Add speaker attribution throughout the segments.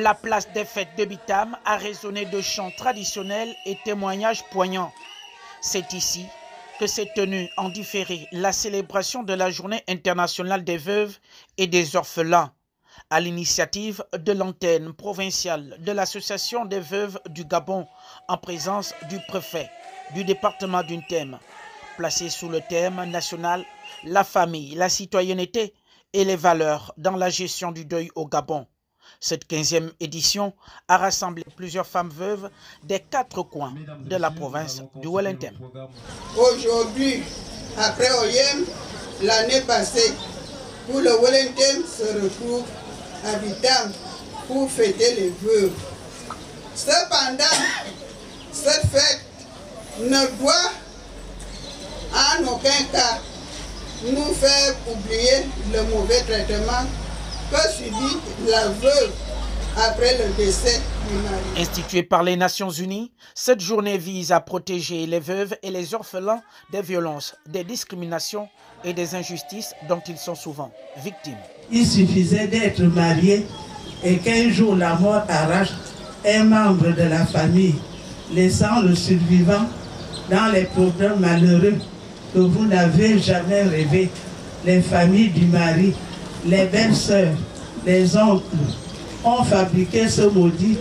Speaker 1: La place des fêtes de Bitam a résonné de chants traditionnels et témoignages poignants. C'est ici que s'est tenue en différé la célébration de la Journée internationale des veuves et des orphelins, à l'initiative de l'antenne provinciale de l'Association des veuves du Gabon, en présence du préfet du département d'Untem, placé sous le thème national « La famille, la citoyenneté et les valeurs dans la gestion du deuil au Gabon ». Cette 15e édition a rassemblé plusieurs femmes veuves des 4 coins de la province du Wellington.
Speaker 2: Aujourd'hui, après Oyem, l'année passée, tout le Wellington se retrouve à Bitam pour fêter les veuves. Cependant, cette fête ne doit en aucun cas nous faire oublier le mauvais traitement que subit la veuve après le décès du mari.
Speaker 1: Instituée par les Nations Unies, cette journée vise à protéger les veuves et les orphelins des violences, des discriminations et des injustices dont ils sont souvent victimes.
Speaker 3: Il suffisait d'être marié et qu'un jour la mort arrache un membre de la famille, laissant le survivant dans les problèmes malheureux que vous n'avez jamais rêvé. Les familles du mari, les belles-sœurs, les oncles ont fabriqué ce maudit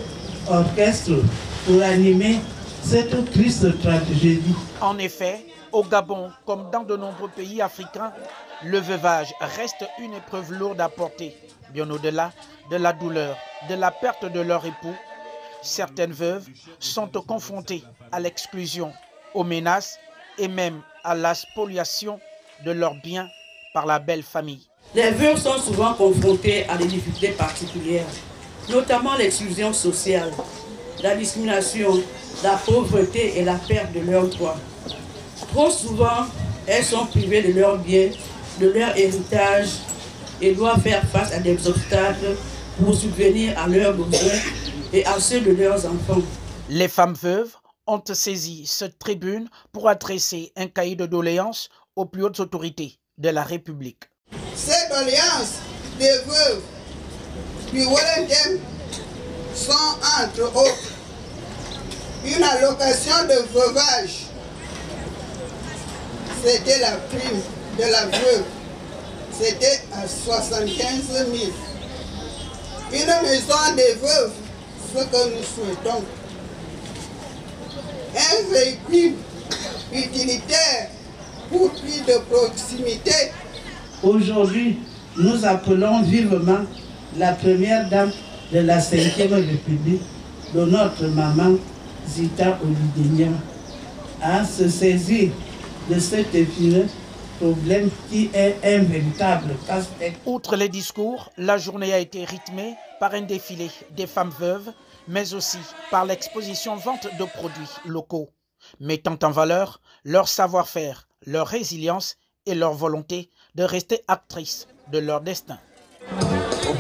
Speaker 3: orchestre pour animer cette triste tragédie.
Speaker 1: En effet, au Gabon, comme dans de nombreux pays africains, le veuvage reste une épreuve lourde à porter. Bien au-delà de la douleur, de la perte de leur époux, certaines veuves sont confrontées à l'exclusion, aux menaces et même à la spoliation de leurs biens par la belle famille.
Speaker 4: Les veuves sont souvent confrontées à des difficultés particulières, notamment l'exclusion sociale, la discrimination, la pauvreté et la perte de leurs droits. Trop souvent, elles sont privées de leurs biens, de leur héritage et doivent faire face à des obstacles pour subvenir à leurs besoins et à ceux de leurs enfants.
Speaker 1: Les femmes veuves ont saisi cette tribune pour adresser un cahier de doléances aux plus hautes autorités de la République.
Speaker 2: Ces doléances des veuves du Wellington sont entre autres une allocation de veuvage, c'était la prime de la veuve, c'était à 75 000. Une maison des veuves, ce que nous souhaitons. Un véhicule utilitaire pour plus de proximité.
Speaker 3: Aujourd'hui, nous appelons vivement la première dame de la 5e République, de notre maman Zita Olydenia, à se saisir de cet épineux problème qui est un véritable casse-tête.
Speaker 1: Outre les discours, la journée a été rythmée par un défilé des femmes veuves, mais aussi par l'exposition-vente de produits locaux, mettant en valeur leur savoir-faire, leur résilience et leur volonté de rester actrices de leur destin.
Speaker 5: Au